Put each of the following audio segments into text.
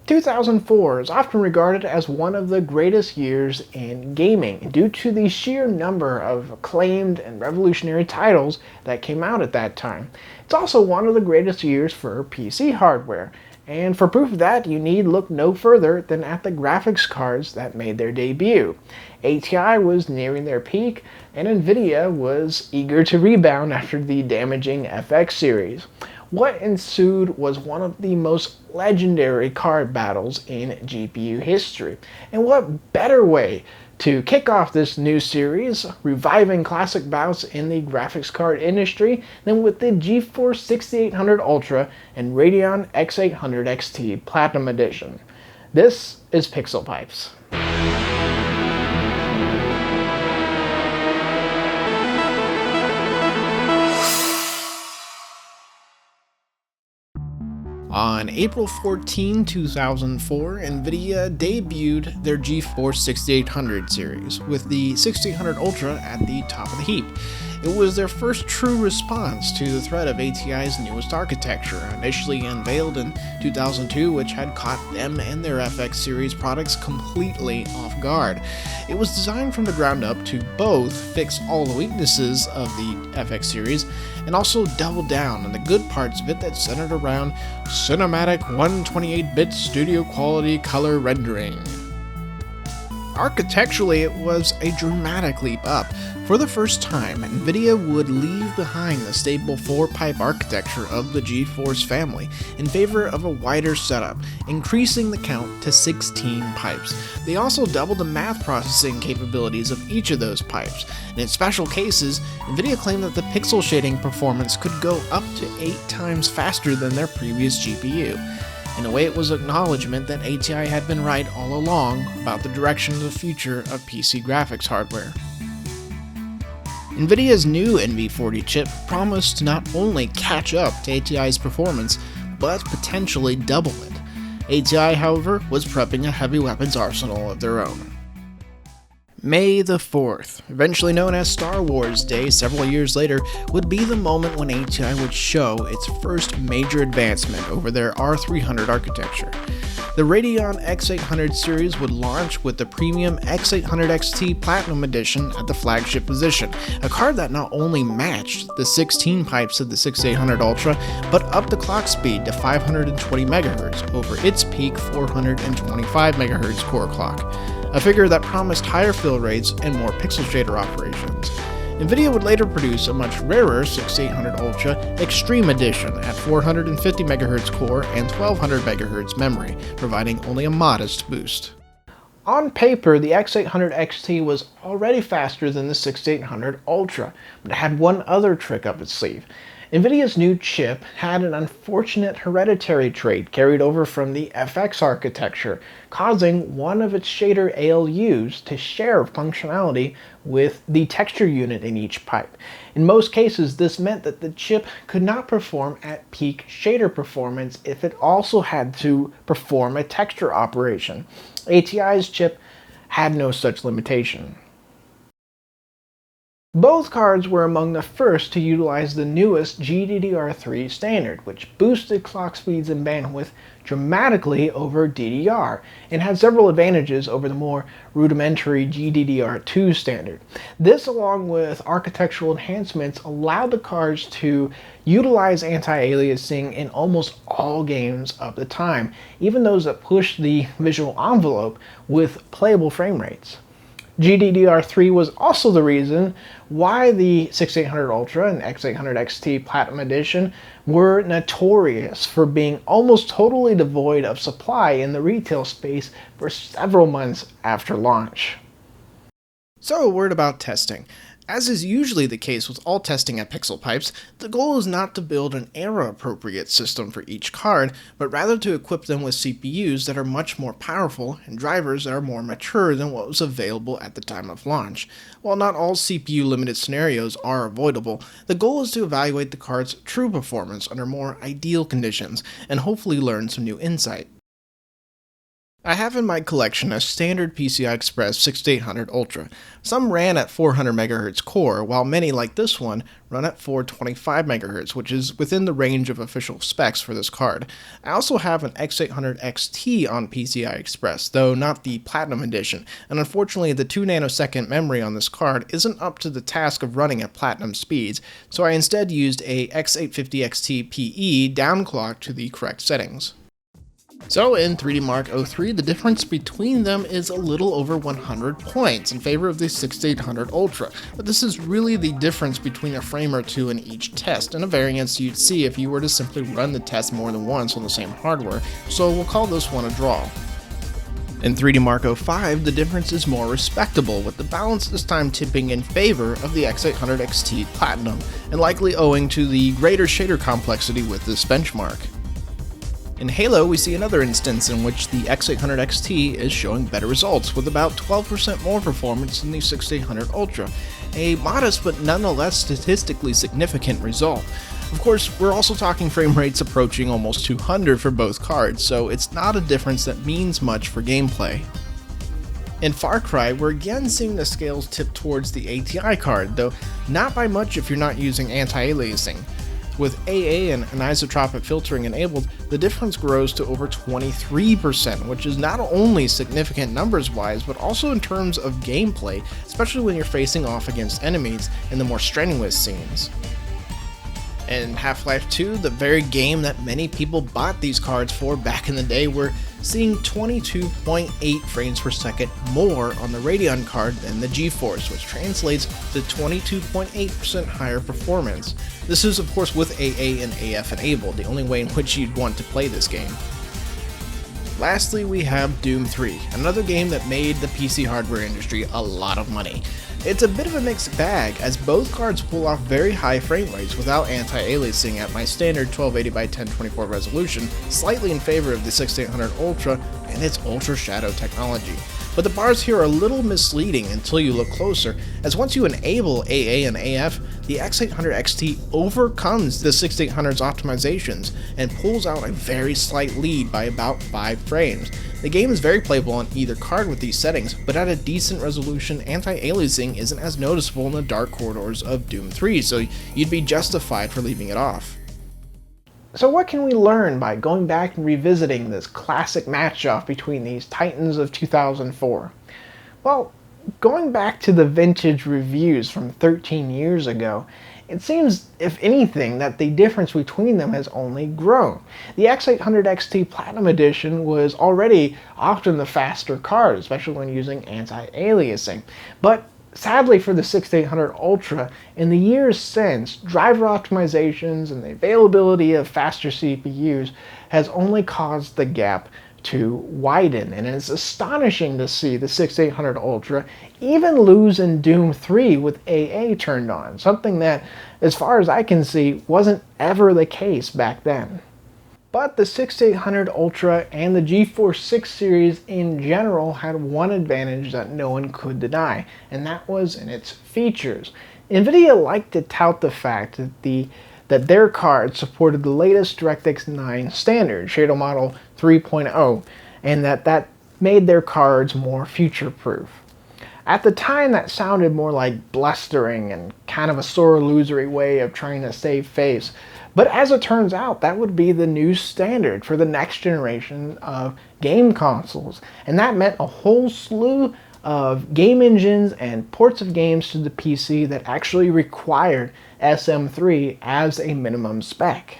2004 is often regarded as one of the greatest years in gaming due to the sheer number of acclaimed and revolutionary titles that came out at that time. It's also one of the greatest years for PC hardware, and for proof of that you need look no further than at the graphics cards that made their debut. ATI was nearing their peak, and Nvidia was eager to rebound after the damaging FX series. What ensued was one of the most legendary card battles in GPU history. And what better way to kick off this new series, reviving classic bouts in the graphics card industry, than with the GeForce 6800 Ultra and Radeon X800 XT Platinum Edition. This is Pixel Pipes. On April 14, 2004, Nvidia debuted their GeForce 6800 series, with the 6800 Ultra at the top of the heap. It was their first true response to the threat of ATI's newest architecture, initially unveiled in 2002, which had caught them and their FX series products completely off guard. It was designed from the ground up to both fix all the weaknesses of the FX series and also double down on the good parts of it that centered around cinematic 128-bit studio quality color rendering. Architecturally, it was a dramatic leap up. For the first time, Nvidia would leave behind the stable 4-pipe architecture of the GeForce family in favor of a wider setup, increasing the count to 16 pipes. They also doubled the math processing capabilities of each of those pipes, and in special cases, Nvidia claimed that the pixel shading performance could go up to 8 times faster than their previous GPU. In a way, it was acknowledgement that ATI had been right all along about the direction of the future of PC graphics hardware. Nvidia's new NV40 chip promised to not only catch up to ATI's performance, but potentially double it. ATI, however, was prepping a heavy weapons arsenal of their own. May the 4th, eventually known as Star Wars Day several years later, would be the moment when ATI would show its first major advancement over their R300 architecture. The Radeon X800 series would launch with the premium X800 XT Platinum Edition at the flagship position, a card that not only matched the 16 pipes of the 6800 Ultra, but upped the clock speed to 520 MHz over its peak 425 MHz core clock, a figure that promised higher fill rates and more pixel shader operations. Nvidia would later produce a much rarer 6800 Ultra Extreme Edition at 450 MHz core and 1200 MHz memory, providing only a modest boost. On paper, the X800 XT was already faster than the 6800 Ultra, but it had one other trick up its sleeve. Nvidia's new chip had an unfortunate hereditary trait carried over from the FX architecture, causing one of its shader ALUs to share functionality with the texture unit in each pipe. In most cases, this meant that the chip could not perform at peak shader performance if it also had to perform a texture operation. ATI's chip had no such limitation. Both cards were among the first to utilize the newest GDDR3 standard, which boosted clock speeds and bandwidth dramatically over DDR, and had several advantages over the more rudimentary GDDR2 standard. This, along with architectural enhancements, allowed the cards to utilize anti-aliasing in almost all games of the time, even those that pushed the visual envelope with playable frame rates. GDDR3 was also the reason why the 6800 Ultra and X800 XT Platinum Edition were notorious for being almost totally devoid of supply in the retail space for several months after launch. So a word about testing. As is usually the case with all testing at Pixel Pipes, the goal is not to build an era-appropriate system for each card, but rather to equip them with CPUs that are much more powerful and drivers that are more mature than what was available at the time of launch. While not all CPU-limited scenarios are avoidable, the goal is to evaluate the card's true performance under more ideal conditions, and hopefully learn some new insight. I have in my collection a standard PCI Express 6800 Ultra. Some ran at 400 MHz core, while many, like this one, run at 425 MHz, which is within the range of official specs for this card. I also have an X800 XT on PCI Express, though not the Platinum Edition, and unfortunately the 2 nanosecond memory on this card isn't up to the task of running at Platinum speeds, so I instead used a X850XT PE downclocked to the correct settings. So in 3D Mark 03, the difference between them is a little over 100 points in favor of the 6800 Ultra, but this is really the difference between a frame or two in each test, and a variance you'd see if you were to simply run the test more than once on the same hardware, so we'll call this one a draw. In 3D Mark 05, the difference is more respectable, with the balance this time tipping in favor of the X800 XT Platinum, and likely owing to the greater shader complexity with this benchmark. In Halo, we see another instance in which the X800 XT is showing better results, with about 12% more performance than the 6800 Ultra, a modest but nonetheless statistically significant result. Of course, we're also talking frame rates approaching almost 200 for both cards, so it's not a difference that means much for gameplay. In Far Cry, we're again seeing the scales tip towards the ATI card, though not by much if you're not using anti-aliasing. With AA and anisotropic filtering enabled, the difference grows to over 23%, which is not only significant numbers-wise, but also in terms of gameplay, especially when you're facing off against enemies in the more strenuous scenes. In Half-Life 2, the very game that many people bought these cards for back in the day, we're seeing 22.8 frames per second more on the Radeon card than the GeForce, which translates to 22.8% higher performance. This is of course with AA and AF enabled, the only way in which you'd want to play this game. Lastly, we have Doom 3, another game that made the PC hardware industry a lot of money. It's a bit of a mixed bag, as both cards pull off very high frame rates without anti-aliasing at my standard 1280x1024 resolution, slightly in favor of the 6800 Ultra and its Ultra Shadow technology. But the bars here are a little misleading until you look closer, as once you enable AA and AF, the X800 XT overcomes the 6800's optimizations and pulls out a very slight lead by about 5 frames. The game is very playable on either card with these settings, but at a decent resolution, anti-aliasing isn't as noticeable in the dark corridors of Doom 3, so you'd be justified for leaving it off. So what can we learn by going back and revisiting this classic match-off between these titans of 2004? Well, going back to the vintage reviews from 13 years ago, it seems, if anything, that the difference between them has only grown. The X800 XT Platinum Edition was already often the faster card, especially when using anti-aliasing. But sadly for the 6800 Ultra, in the years since, driver optimizations and the availability of faster CPUs has only caused the gap to widen, and it's astonishing to see the 6800 Ultra even lose in Doom 3 with AA turned on, something that, as far as I can see, wasn't ever the case back then. But the 6800 Ultra and the GeForce 6 series in general had one advantage that no one could deny, and that was in its features. NVIDIA liked to tout the fact that their cards supported the latest DirectX 9 standard, Shadow Model 3.0, and that made their cards more future-proof. At the time, that sounded more like blustering and kind of a sore losery way of trying to save face. But as it turns out, that would be the new standard for the next generation of game consoles. And that meant a whole slew of game engines and ports of games to the PC that actually required SM3 as a minimum spec.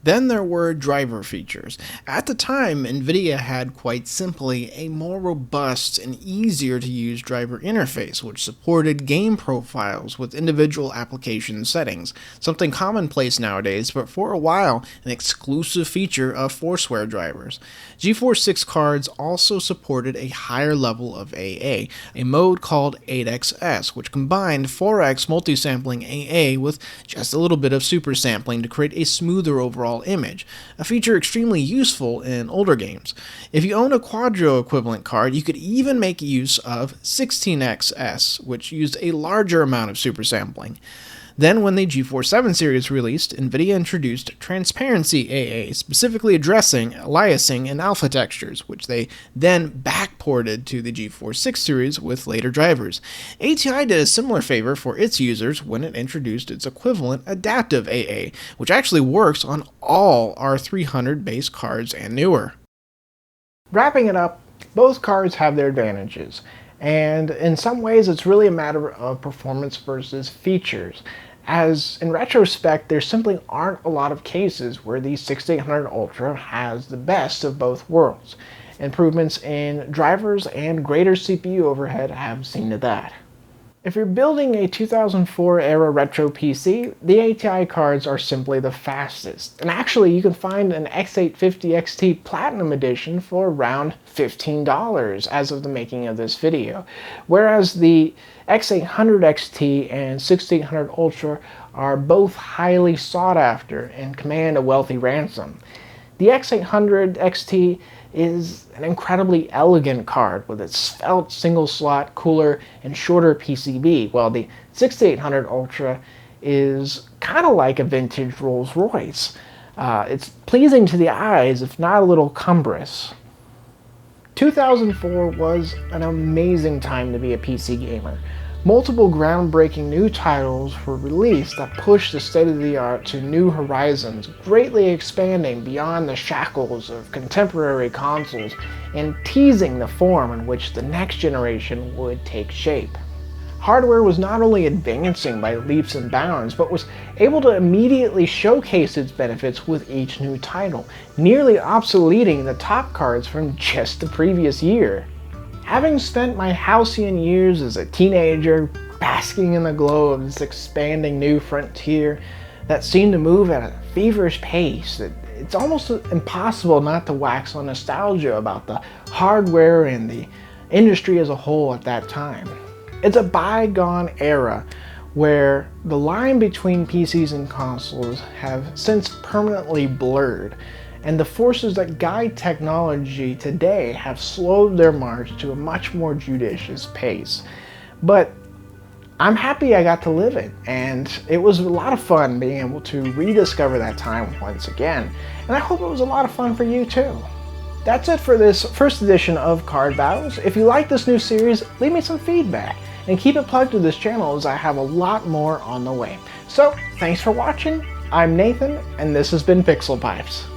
Then there were driver features. At the time, NVIDIA had quite simply a more robust and easier to use driver interface, which supported game profiles with individual application settings, something commonplace nowadays, but for a while an exclusive feature of Forceware drivers. GeForce 6 cards also supported a higher level of AA, a mode called 8xS, which combined 4x multisampling AA with just a little bit of super sampling to create a smoother overall image, a feature extremely useful in older games. If you own a Quadro equivalent card, you could even make use of 16xS, which used a larger amount of super sampling. Then when the GeForce 7 series released, NVIDIA introduced Transparency AA, specifically addressing aliasing and alpha textures, which they then backported to the GeForce 6 series with later drivers. ATI did a similar favor for its users when it introduced its equivalent Adaptive AA, which actually works on all R300 base cards and newer. Wrapping it up, both cards have their advantages, and in some ways it's really a matter of performance versus features, as in retrospect there simply aren't a lot of cases where the 6800 Ultra has the best of both worlds. Improvements in drivers and greater CPU overhead have seen to that. If you're building a 2004 era retro PC, the ATI cards are simply the fastest. And actually you can find an X850 XT Platinum Edition for around $15 as of the making of this video. Whereas the X800 XT and 6800 Ultra are both highly sought after and command a wealthy ransom. The X800 XT is an incredibly elegant card with its svelte single-slot, cooler, and shorter PCB, while the 6800 Ultra is kind of like a vintage Rolls-Royce. It's pleasing to the eyes, if not a little cumbrous. 2004 was an amazing time to be a PC gamer. Multiple groundbreaking new titles were released that pushed the state-of-the-art to new horizons, greatly expanding beyond the shackles of contemporary consoles and teasing the form in which the next generation would take shape. Hardware was not only advancing by leaps and bounds, but was able to immediately showcase its benefits with each new title, nearly obsoleting the top cards from just the previous year. Having spent my halcyon years as a teenager basking in the glow of this expanding new frontier that seemed to move at a feverish pace, it's almost impossible not to wax on nostalgia about the hardware and the industry as a whole at that time. It's a bygone era where the line between PCs and consoles have since permanently blurred, and the forces that guide technology today have slowed their march to a much more judicious pace. But I'm happy I got to live it, and it was a lot of fun being able to rediscover that time once again, and I hope it was a lot of fun for you too. That's it for this first edition of Card Battles. If you like this new series, leave me some feedback, and keep it plugged to this channel as I have a lot more on the way. So, thanks for watching. I'm Nathan, and this has been Pixel Pipes.